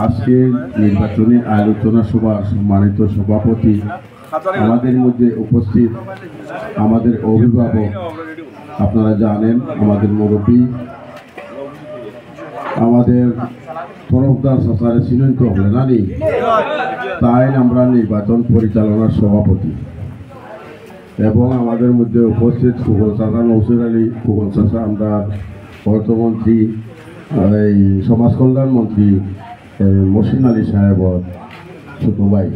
আজকে নির্বাচনী আলোচনা সভার সম্মানিত সভাপতি, আমাদের মধ্যে উপস্থিত আমাদের অভিভাবক, আপনারা জানেন আমাদের মুরব্বী, আমাদের তরফদার সরকারের সিনন্ত হলে নানি, তাই আমরা নির্বাচন পরিচালনার সভাপতি এবং আমাদের মধ্যে উপস্থিত ফুকল চাষা নৌসুর আলী, ফুকল চাষা আমরা অর্থমন্ত্রী, এই সমাজ কল্যাণ মন্ত্রী মহসিন আলী সাহেবর ছোট ভাই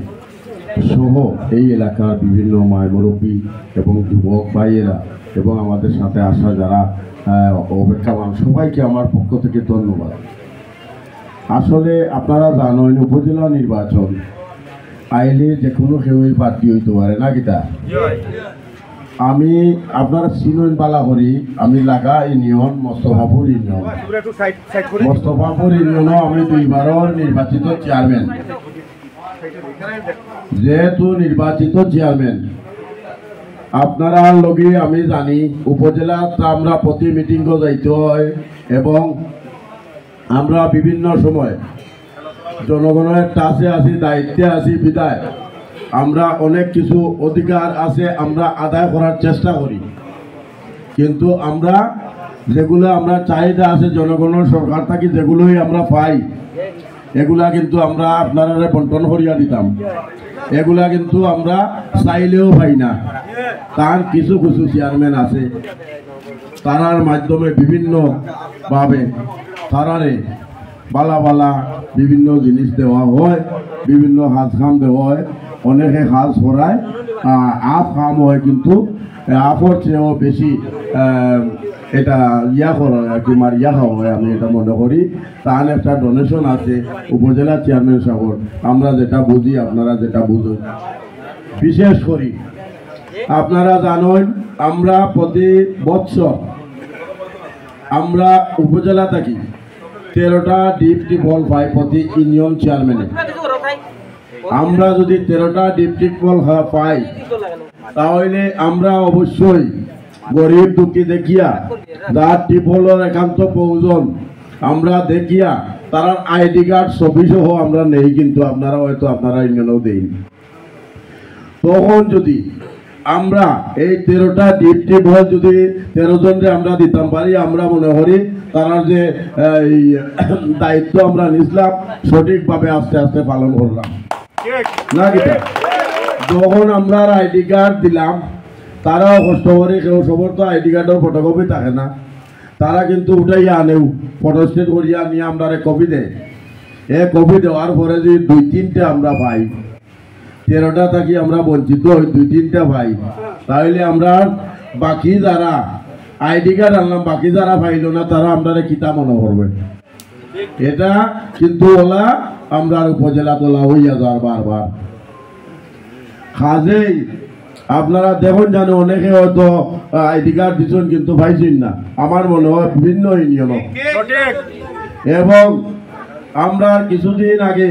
সহ এই এলাকার বিভিন্ন মায় মুরব্বী এবং যুবক ভাইয়েরা এবং আমাদের সাথে আসা যারা অপেক্ষামান সবাইকে আমার পক্ষ থেকে ধন্যবাদ। আসলে আপনারা জানেন উপজেলা নির্বাচন আইলে যে কোনো কেউই প্রার্থী হইতে পারে না কিতা। আমি আপনারা চিনন পালা করি, আমি লাগা ইউনিয়ন মোস্তফাপুর ইউনিয়ন, মোস্তফাপুর ইউনিয়নও আমি 2বারের নির্বাচিত চেয়ারম্যান। যেহেতু নির্বাচিত চেয়ারম্যান আপনারা লগে আমি জানি উপজেলাত আমরা প্রতি মিটিংও যাইতে হয় এবং আমরা বিভিন্ন সময় জনগণের টাচে আছি, দায়িত্বে আছি বিদায় আমরা অনেক কিছু অধিকার আছে আমরা আদায় করার চেষ্টা করি, কিন্তু আমরা যেগুলো আমরা চাহিদা আছে জনগণের সরকার থেকে যেগুলোই আমরা পাই এগুলা কিন্তু আমরা আপনারা বন্টন করিয়া দিতাম, এগুলা কিন্তু আমরা চাইলেও পাই না। তার কিছু কিছু চেয়ারম্যান আছে তারার মাধ্যমে বিভিন্নভাবে তারারে বালা বালা বিভিন্ন জিনিস দেওয়া হয়, বিভিন্ন হাজ খাম দেওয়া হয়, অনেকে হাজ করায় আফ খাম হয়, কিন্তু আফর চেয়েও বেশি এটা ইয়া করা হয় আর কি মারিয়া খাওয়া হয়। আমি এটা মনে করি তার একটা ডোনেশন আছে উপজেলা চেয়ারম্যান সাহেব, আমরা যেটা বুঝি আপনারা যেটা বুঝুন। বিশেষ করি আপনারা জানেন আমরা প্রতি বছর আমরা উপজেলা থাকি 13টা ডিপটি বল পাই প্রতি ইউনিয়ন চেয়ারম্যানে। আমরা যদি 13টা ডিপটি বল পাই তাহলে আমরা অবশ্যই গরিব দুঃখী দেখিয়া যার টিপলের একান্ত প্রয়োজন আমরা দেখিয়া তার আইডি কার্ড ছবি সহ আমরা নেই, কিন্তু আপনারা হয়তো আপনারা ইউনিয়নেও দেই। তখন যদি আমরা এই 13টা ডিপটি বল যদি 13 জনকে আমরা দিতাম পারি, আমরা মনে করি তারা যে দায়িত্ব আমরা নিছিলাম সঠিকভাবে আস্তে আস্তে পালন করলাম না কিনা। যখন আমরা আইডি কার্ড দিলাম তারাও কষ্ট করে, কেউ সবর তো আইডি কার্ডের ফটোকপি থাকে না, তারা কিন্তু উঠাইয়া আনেও ফটোস্টেট করিয়া নিয়ে আমরা কপি দেয়। কপি দেওয়ার পরে যদি 2-3টা আমরা পাই, 13টা থাকি আমরা বঞ্চিত হই 2-3টা পাই, তাহলে আমরা বাকি যারা আইডি কার্ড আনলাম বাকি যারা পাইল না তারা আমরা কিতা মনে করবে। এটা কিন্তু ওলা আমরা উপজেলা তোলা হইয়া যাওয়ার বারবার কাজেই আপনারা দেখুন জানো অনেকে হয়তো আইডি কার্ড দিচ্ছেন কিন্তু পাইছেন না, আমার মনে হয় বিভিন্ন ইউনিয়ন। এবং আমরা কিছুদিন আগে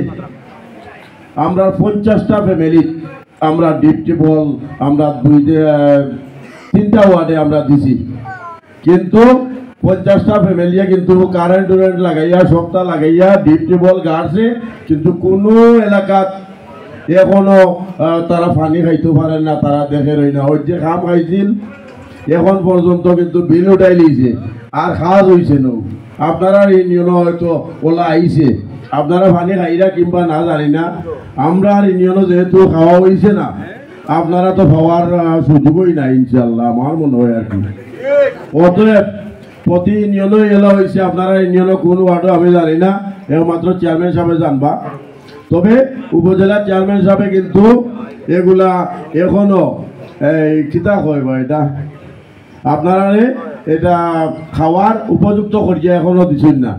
আমরা 50টা ফ্যামিলি আমরা ডিপটি বল আমরা 3টা ওয়ার্ডে আমরা দিছি, কিন্তু 50টা ফ্যামিলিয়া কিন্তু কারেন্ট লাগাইয়া সপ্তাহ লাগাইয়া ডিপটি বল গাড়ছে, কিন্তু কোনো এলাকাত এখনো তারা পানি খাইতে পারে না, তারা দেখে রই না। ওই যে খাম খাইছিল এখন পর্যন্ত কিন্তু বিল উঠাই লিয়েছে আর খাওয়া হয়েছে ন। আপনারা ইউনিয়নও হয়তো ওলা আইছে, আপনারা পানি খাইরা কিংবা না জানি না, আমরা ইউনিয়নও যেহেতু খাওয়া হয়েছে না আপনারা তো খাওয়ার সুযোগই নাই ইনশাল্লাহ আমার মনে হয় আর কি। অতএব প্রতি ইউনিয়নও এলা হয়েছে, আপনারা ইউনিয়নও কোন ওয়ার্ডও আমি জানি না, একমাত্র চেয়ারম্যান সাহেব জানবা। তবে উপজেলা চেয়ারম্যান সাহেব কিন্তু এগুলা এখনো এই কিতা কইব এটা আপনারা এটা খাওয়ার উপযুক্ত করিয়া এখনো দিচ্ছেন না।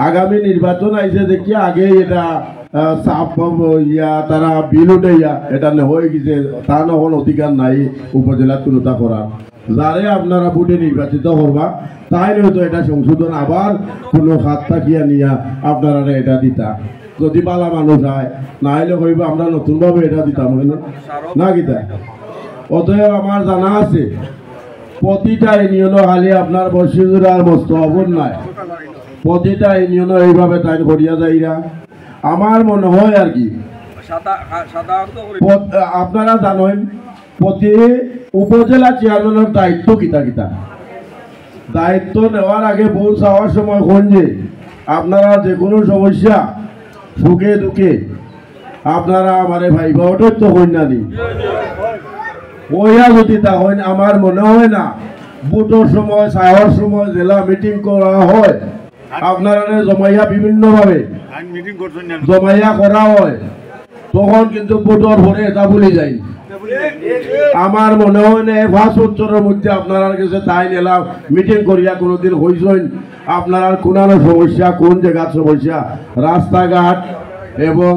আগামী নির্বাচন আইছে দেখিয়া আগে এটা চাপ ইয়া তারা বিল উঠাইয়া এটা হয়ে গেছে, তা এখন অধিকার নাই উপজেলা কোনোটা করার। যারে আপনারা ভোটে নির্বাচিত করবা তাই হয়তো এটা সংশোধন আবার কোনো হাত থাকিয়া নিয়া আপনারা এটা দিতা, যদি পালা মানুষ হয় না হলে কইব আমরা নতুনভাবে এটা দিতাম হইলে না কিতা। অতএব আমার জানা আছে প্রতিটা ইউনিয়ন খালি আপনার বসিজুর আর মোস্তফাপুর নাই, প্রতিটা ইউনিয়নে এইভাবে তাই করিয়া যাইরা আমার মনে হয় আর কি। আপনারা জানেন প্রতি উপজেলা চেয়ারম্যানের দায়িত্ব কিতা কিতা। দায়িত্ব নেওয়ার আগে ভোট চাওয়ার সময় কোন যে আপনারা যে কোনো সমস্যা সুখে দুঃখে আপনারা আমারে ভাইবা ওটাই তো কন্যাদি ওইয়া যদি তা হয় আমার মনে হয় না ভোটের সময় চাওয়ার সময় জেলা মিটিং করা হয় আপনারা জমাইয়া বিভিন্নভাবে জমাইয়া করা হয় তখন কিন্তু ভোটের ভরে এটা ভুলে যায়। আমার মনে হয় না 5 বছরের মধ্যে আপনার কাছে তাই নিলাম মিটিং করিয়া কোনোদিন হয়েছেন আপনার কোন সমস্যা কোন জায়গার সমস্যা রাস্তাঘাট এবং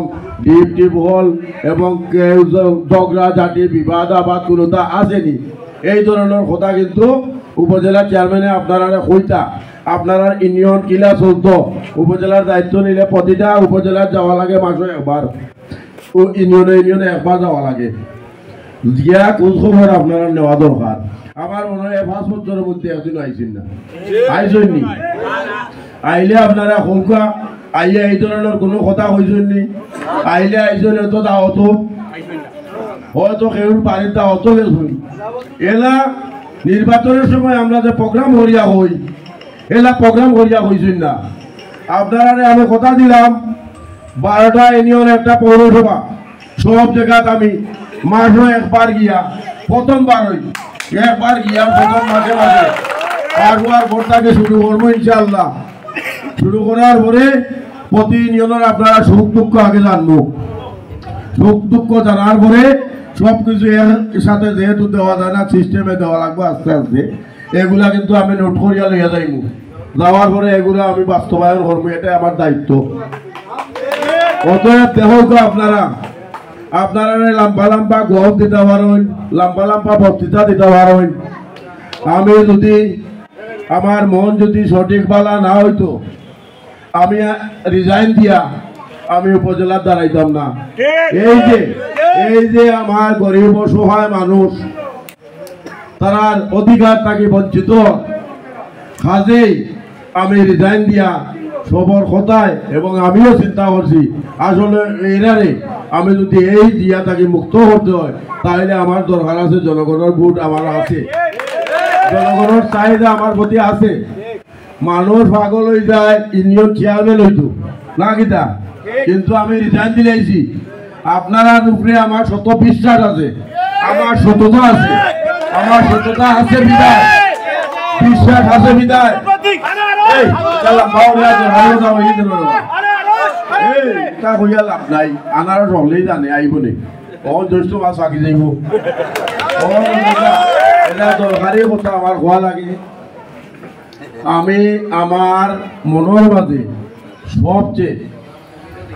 ডিপ টিউবওয়েল এবং ঝগড়া ঝাঁটি বিবাদ আবাদ কোনোটা আসেনি এই ধরনের কথা কিন্তু উপজেলা চেয়ারম্যানে আপনারা কইতা আপনারা ইউনিয়ন কিলা চলত উপজেলার দায়িত্ব নিলে প্রতিটা উপজেলার যাওয়া লাগে মাসে একবার ইউনিয়নে একবার যাওয়া লাগে গিয়া খোঁজ খবর আপনারা নেওয়া দরকার। আমার মনে হয় 5 বছরের মধ্যে একদিন আইসেন না আইসেননি আইলে আপনারা হৌকা আইয়া এই ধরনের কোনো কথা হয়েছেননি আইলে আইসেন এত দাওয়াত হয়তো কেউ বাড়ির দাওয়াত গেছেন এলা নির্বাচনের সময় আমরা যে প্রোগ্রাম করিয়া হই এলা প্রোগ্রাম করিয়া হয়েছেন না। আপনারা আমি কথা দিলাম 12টা ইউনিয়ন একটা পৌরসভা সব জায়গাত আমি মাসে একবার গিয়া প্রথমবার হই একবার গিয়া প্রথম মাঝে মাঝে পারবার ভোটটাকে শুরু করবো ইনশাআল্লাহ। শুরু করার পরে প্রতি ইউনিয়নের আপনারা সুখ দুঃখ আগে জানবো সুখ দুঃখ জানার পরে সব কিছু এর সাথে যেহেতু দেওয়া যায় না সিস্টেমে দেওয়া লাগবে আস্তে আস্তে এগুলা কিন্তু আমি নোট করিয়া লইয়া যাইব যাওয়ার পরে এগুলো আমি বাস্তবায়ন করবো এটাই আমার দায়িত্ব। অতএব দেখো আপনারা আপনারা লম্বা লম্বা গপ দিতে পারেন লম্বা লম্বা বক্তৃতা দিতে পারেন আমি যদি আমার মন যদি সঠিক বালা না হইতো আমি রিজাইন দিয়া আমি উপজেলার দাঁড়াইতাম না। এই যে আমার গরিব অসহায় মানুষ তার অধিকার তাকে বঞ্চিত কাজেই আমি রিজাইন দিয়া সবর কথায় এবং আমিও চিন্তা করছি আসলে এরারে আমি যদি এই দিয়া তাকে মুক্ত করতে হয় তাহলে আমার দরকার আছে জনগণের ভোট আমার আছে জনগণের চাহিদা আমার প্রতি আছে। মানুষ পাগল হয়ে যায় ইউনিয়ন চেয়ারম্যান হইতো না কিতা কিন্তু আমি রিজাইন দিলেছি আপনার উপরে আমার শত বিশ্বাস আছে আমার সততা আছে আমার সততা আছে বিদায় বিশ্বাস আছে বিদায় লাভ নাই আনারস হলেই জানে আইব নি জ্যৈষ্ঠ মাছ আঁকি যাইব এটা দরকারি কথা আমার খোয়া লাগে। আমি আমার মনের মাঝে সবচেয়ে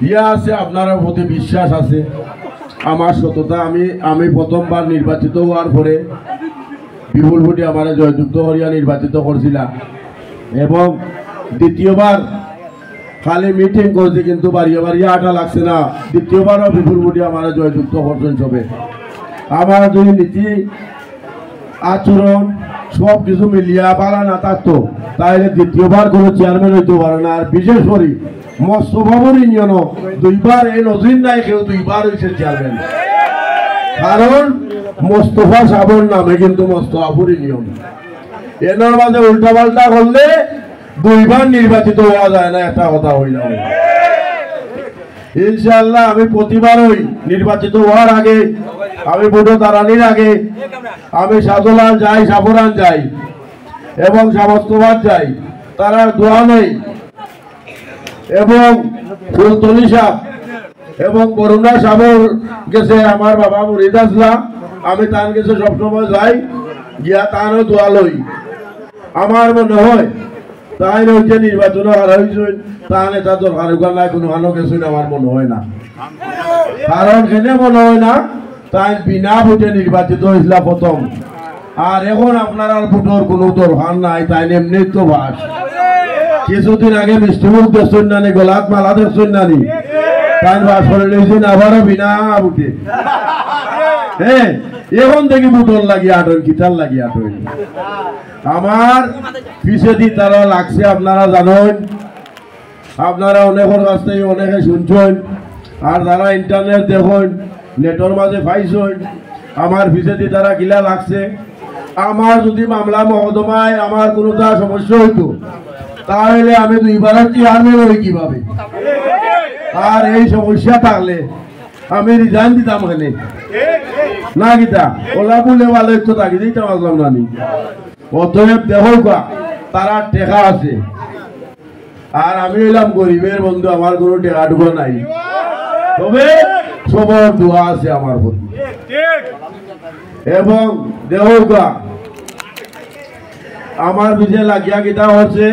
ইয়া আছে আপনার প্রতি বিশ্বাস আছে আমার সততা আমি প্রথমবার নির্বাচিত হওয়ার পরে বিপুল ভোটে আমার জয়যুক্ত করিয়া নির্বাচিত করছিলাম এবং দ্বিতীয়বার খালি মিটিং করছি কিন্তু বাড়িয়ে বাড়িয়ে আটা লাগছে না দ্বিতীয়বারও বিপুল ভোটে আমার জয়যুক্ত করছেন সবে। আমার যদি নীতি আচরণ সব কিছু মিলিয়া পালা না থাকতো তাহলে দ্বিতীয়বার কোনো চেয়ারম্যান হইতে পারে না। আর বিশেষ করে মোস্তফাপুর ইউনিয়নও 2বার এই নজির নাই কেউ 2বার হয়েছে চেয়ারম্যান কারণ মোস্তফা সাবর নামে কিন্তু মোস্তফাপুর ইউনিয়ন এনার মাঝে উল্টা পাল্টা করলে 2বার নির্বাচিত হওয়া যায় না একটা কথা হইল। ইনশাআল্লাহ আমি প্রতিবারই নির্বাচিত হওয়ার আগে আমি ভোটে দাঁড়ানির আগে আমি সাজলাল যাই সাবরান যাই এবং সামস্তবাদ যাই তারা দোয়া নেই এবং ফুলতলি সাহ এবং করুণা সাবর গেছে আমার বাবা মুরিদ আসলা আমি তার গেছে সবসময় যাই গিয়া তারও দোয়া লই। আমার মনে হয় তাই হচ্ছে নির্বাচন হারাইছেন তা নেতা দরকার নাই কোনো ভালো গেছেন আমার মনে হয় না কারণ কেন মনে হয় না তাই বিনা ভোটে নির্বাচিত হয়েছিল প্রথম আর এখন আপনার আর ভোটের কোনো দরকার নাই তাই এমনি তো বাস কিছুদিন আগে মিষ্টিমুখ দেখছেন নানি গোলাপ মালা দেখছেন নানি তাই বাস করে নিয়েছেন আবারও বিনা ভোটে হ্যাঁ এখন দেখি ভোটর লাগিয়ে আটন কিতার লাগিয়ে আটন আমার পিছে দি তারা লাগছে আপনারা জানেন আপনারা অনেকের কাছ থেকে অনেকে শুনছেন, আর যারা ইন্টারনেট দেখুন নেটের মাঝে পাইছেন আমার পিছেতে তারা গিলা লাগছে। আমার যদি মামলা মহদমায় আমার কোনোটা সমস্যা হইতো তাহলে আমি 2বার চেয়ারম্যান হই কিভাবে? আর এই সমস্যা থাকলে আমি রিজাইন দিতাম এখানে না গীতা ওলা বলে ভালো একটু তাকে দিতাম আসলাম না। অতএব দেখো তারা টেকা আছে, আর আমি হইলাম গরিবের বন্ধু, আমার কোনো টেকা টুকা নাই, তবে সবার দোয়া আছে আমার প্রতি। এবং দেখো আমার পিছে লাগিয়া গীতা হচ্ছে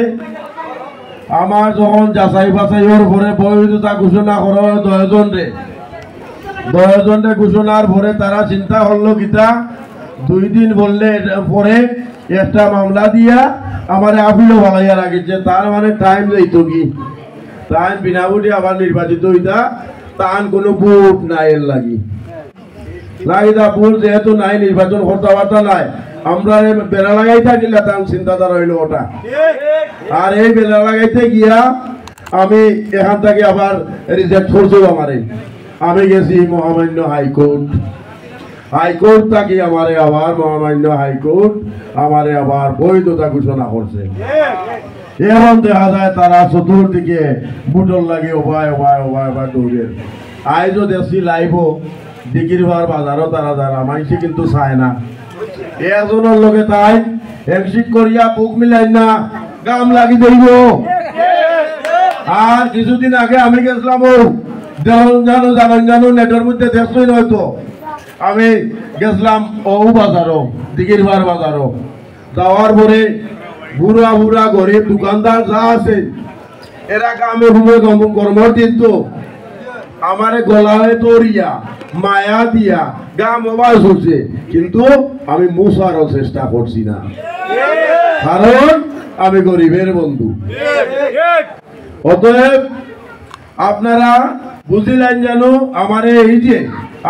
আমার যখন যাচাই বাছাইয়ের পরে বৈধতা ঘোষণা করা হয় 10 জনে ঘোষণার পরে তারা চিন্তা করলো গীতা 2 দিন বললে পরে একটা মামলা দিয়া আমার আপিলও ভালাইয়া লাগিছে, তার মানে টাইম যাইত কি টাইম বিনা ভোটে আবার নির্বাচিত হইতা, তার কোনো ভোট নাই এর লাগি লাগিতা ভোট যেহেতু নাই নির্বাচন কথাবার্তা নাই, আমরা বেড়া লাগাই থাকিলে তার চিন্তাধারা হইল ওটা। আর এই বেড়া লাগাইতে গিয়া আমি এখান থেকে আবার রিজেক্ট করছো আমারে, আমি গেছি মহামান্য হাইকোর্ট থাকি আমারে আবার মহামান্য হাইকোর্ট আমারে আবার বৈধতা ঘোষণা করছে। এখন দেখা যায় তারা চতুর্দিকে বুটল লাগে ওবায় দৌড়ে আইজও দেখছি লাইভ দিকিরবার বাজারও তারা যারা মাইসে কিন্তু চায় না, একজনের লোকে তাই একশিক করিয়া বুক মিলাই না গাম লাগি দেব। আর কিছুদিন আগে আমি গেছিলাম জানো নেটের মধ্যে দেখছই নয়তো, আমি গেছিলাম বাজারও দিকিরবার বাজারও, যাওয়ার পরে বুড়া গরিব দোকানদার যা আছে এরা কামে ঘুমে কর্মর কিন্তু আমার গলায় তরিয়া মায়া দিয়া গা মোবাইল চলছে, কিন্তু আমি মুছারও চেষ্টা করছি না, কারণ আমি গরিবের বন্ধু। অতএব আপনারা বুঝিলেন জানো আমার এই যে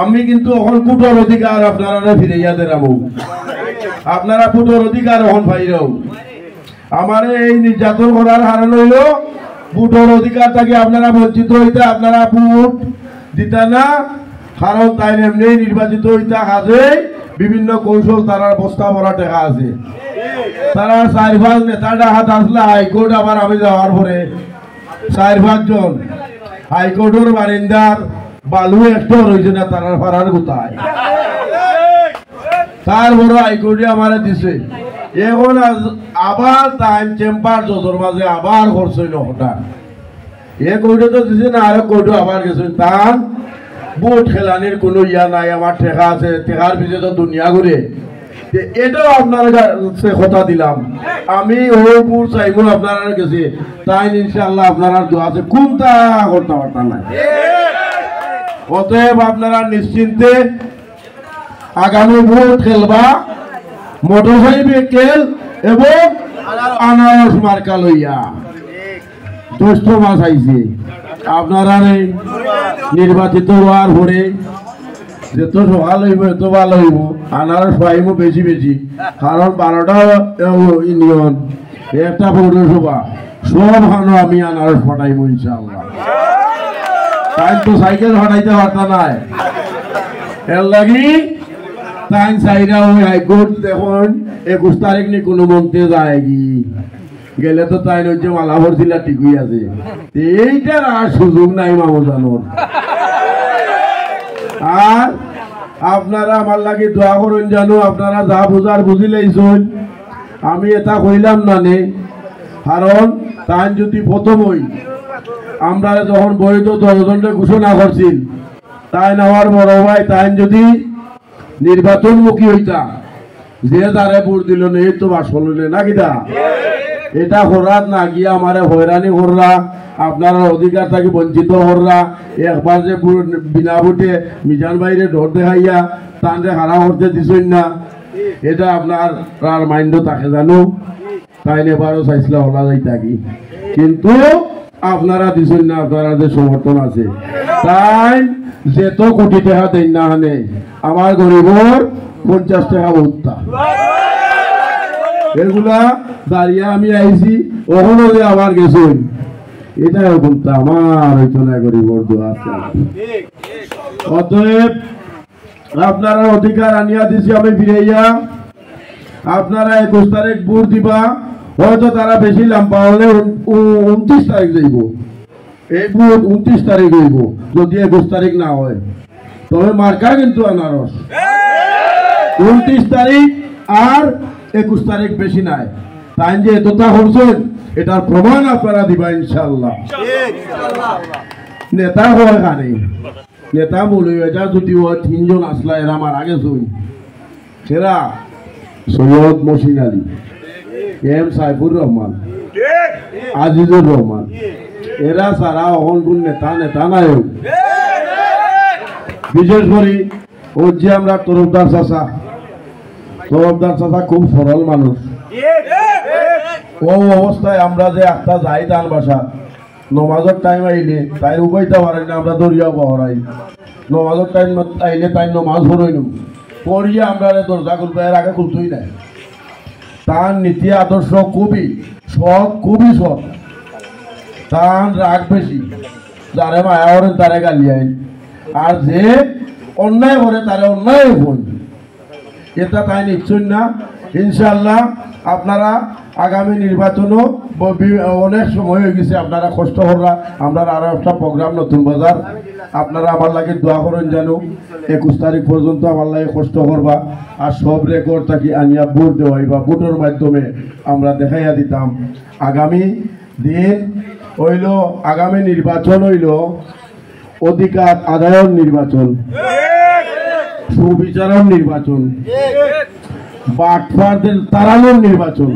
আমি কিন্তু এখন পুটোর অধিকার আপনারা ফিরাইয়া দেরাবো, আপনারা পুটোর অধিকার এখন পাইরাও। আমার এই নির্যাতন করার হারান হইল পুটোর অধিকার থেকে আপনারা বঞ্চিত হইতে, আপনারা ভোট দিতা না, কারণ তাই এমনি নির্বাচিত হইতে কাজে বিভিন্ন কৌশল তারা বস্তা ভরা টেকা আছে। তারা 4-5 নেতাটা হাত আসলে হাইকোর্ট আবার আমি যাওয়ার পরে 4-5 জন হাইকোর্টের বারিন্দার বালু একটা রয়েছে না তারা ফারার কোথায়, তার বড় হাইকোর্টে আমার দিছে। এখন আবার টাইম চেম্বার জজর মাঝে আবার করছিল হঠাৎ এ কোর্টে তো দিছে না, আরো কোর্টে আবার গেছে, তার বুট খেলানির কোনো ইয়া নাই, আমার ঠেকা আছে, ঠেকার পিছিয়ে তো দুনিয়া ঘুরে। এটাও আপনার কাছে কথা দিলাম, আমি ওর চাইবো আপনারা গেছে, তাই ইনশাআল্লাহ আপনারা দোয়া আছে, কোনটা করতে পারতাম না। অতএব আপনারা নিশ্চিন্তে আগামী ভোট খেলবা মোটরসাইকেল এবং আনারস মার্কা লইয়া। জ্যৈষ্ঠ মাস আইছে, আপনারা নির্বাচিত হওয়ার পরে যত সকাল হইব এত ভালো হইব, আনারস পাইব বেশি বেশি, কারণ 12টা ইউনিয়ন একটা পৌরসভা সব হানো আমি আনারস ফাটাইব ইনশাআল্লাহ। তাই তো সাইকেল ফাটাইতে পারতা নাই, এর লাগি তাই চাইরা ওই হাইকোর্ট দেখুন 21 তারিখ নি কোনো মন্ত্রী যায় গেলে তো তাই হচ্ছে মালাভর জেলা ঠিকই আছে, এইটার আর সুযোগ নাই মামুজানোর। আর আপনারা আমার লাগে দোয়া করুন জানো, আপনারা যা বুঝার বুঝিলেইছেন, আমি এটা কইলাম না নে, কারণ তাই যদি প্রথম হই আমরা যখন বৈধ 10 জনের ঘোষণা করছিল, তাই নেওয়ার বড় ভাই তাই যদি নির্বাচনমুখী হইতা যে তারে ভোট দিল না এই তো বাস হলো না কিনা, এটা করার না গিয়া আমারে হয়রানি কররা, আপনার অধিকার থেকে বঞ্চিত কররা, একবার যে বিনা ভোটে মিজান বাইরে ডর দেখাইয়া তানরে হারা করতে দিছেন না, এটা আপনার আর মাইন্ড থাকে জানো, তাই এবারও চাইছিল হলা যাই থাকি, কিন্তু আপনারা দিছেন না, আপনারা যে সমর্থন আছে তাই যেত কোটি টাকা দেন না হানে আমার গরিবর 50 টাকা ভোটটা এগুলা দাঁড়িয়ে আমি আইছি, ওখানে আবার গেছুন এটাও কিন্তু আমার ওইখানে গরিব দোয়া আছে। অতএব আপনারা অধিকার আনিয়া দিছি আমি ফিরাইয়া, আপনারা 21 তারিখ ভোট দিবা। হয়তো তারা বেশি লম্বা হলে 29 তারিখ যাইব, এই ভোট 29 তারিখ হইব যদি 21 তারিখ না হয়। তবে মার্কা কিন্তু আনারস 29 তারিখ আর 21 তারিখ বেশি নাই। তাই যে এতটা করছেন এটার প্রমাণ আপনারা দিবা ইনশাল্লাহ। নেতা হয় কানে নেতা মূল্য এটা যদি হয় 3 জন আসলা এরা আমার আগে শুন, সেরা সৈয়দ মহসিন আলী, এম সাইফুর রহমান, আজিজুর রহমান, এরা সারা অহন কোন নেতা নেতা নাই। বিশেষ করে ও যে আমরা তরফদার চাচা খুব সরল মানুষ। ও অবস্থায় আমরা যে একটা যাই তার বাসা নমাজের টাইম আইলে তাই উপাইতে পারেন না, আমরা দরিয়াও বহরাই। নমাজের টাইম আইলে তাই নমাজ হরই নো পড়িয়ে আমরা দরজা খুলবে, এর আগে খুলতেই নাই। তার নীতি আদর্শ খুবই সৎ, তার রাগ বেশি, যারে মায়া করেন তারে গালি আইন, আর যে অন্যায় করে তারে অন্যায় হন। এটা তাই নিশ্চয় না। ইনশাল্লাহ আপনারা আগামী নির্বাচনও অনেক সময় হয়ে গেছে, আপনারা কষ্ট করা। আমরা আরো একটা প্রোগ্রাম নতুন বাজার, আপনারা আমার লাগে দোয়া করেন জানো 21 তারিখ পর্যন্ত আমার লাগে কষ্ট করবা। আর সব রেকর্ড থাকি আনিয়া ভোট দেওয়াই বা ভোটের মাধ্যমে আমরা দেখাইয়া দিতাম। আগামী দিন হইল, আগামী নির্বাচন হইল অধিকার আদায়ের নির্বাচন, সুবিচারের নির্বাচন, বাটফারদের তাড়ানোর নির্বাচন।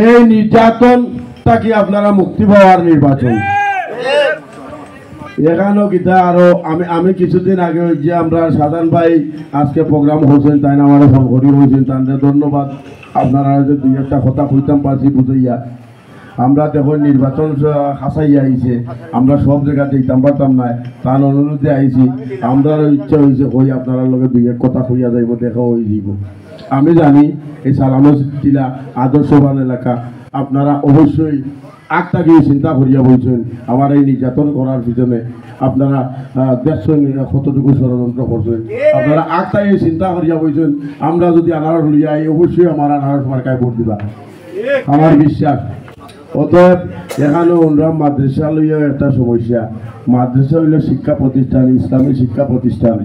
এই নির্যাতন তাকে আপনারা মুক্তি পাওয়ার নির্বাচন। এখানেও গীতা আরো আমি কিছুদিন আগে ওই যে আমরা সাধারণ ভাই আজকে প্রোগ্রাম হয়েছেন, তাই না আমার ফোন করি হয়েছেন, তাদের ধন্যবাদ। আপনারা যে 2-1টা কথা কইতাম পারছি বুঝাইয়া। আমরা দেখো নির্বাচন হাসাইয়া আইছে, আমরা সব জায়গাতে দিতাম পারতাম না, তার অনুরোধে আইছি। আমরা ইচ্ছা হয়েছে কই আপনারা লগে 2-1 কথা কইয়া যাইব, দেখা হয়ে যাব। আমি জানি এই সালামত টিলা আদর্শবান এলাকা, আপনারা অবশ্যই আগটা গিয়ে চিন্তা করিয়া বলছেন আমার এই নির্যাতন করার পিছনে আপনারা দেখছেন কতটুকু ষড়যন্ত্র করছেন। আপনারা আগটা গিয়ে চিন্তা করিয়া বলছেন আমরা যদি আনারস লইয়া অবশ্যই আমার আনারস মার্কায় ভোট দিবা, আমার বিশ্বাস। অতএব এখানে অনুরাম মাদ্রাসা লইয়া একটা সমস্যা। মাদ্রাসা হইল শিক্ষা প্রতিষ্ঠান, ইসলামী শিক্ষা প্রতিষ্ঠান।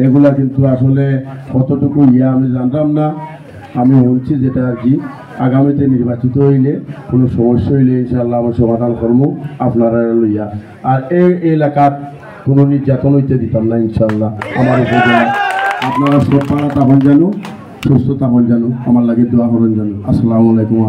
এগুলা কিন্তু আসলে কতটুকু আমি জানতাম না। আমি বলছি যেটা আর কি আগামীতে নির্বাচিত হইলে কোনো সমস্যা হইলে ইনশাআল্লাহ আমি সমাধান করবো আপনারা লইয়া। আর এই এলাকার কোনো নির্যাতন হইতে দিতাম না ইনশাআল্লাহ। আমার উপজেলা আপনারা সব পাড়া তখন জানো, সুস্থ তখন জানো, আমার লাগে দোয়া করেন জানো। আসসালামু আলাইকুম।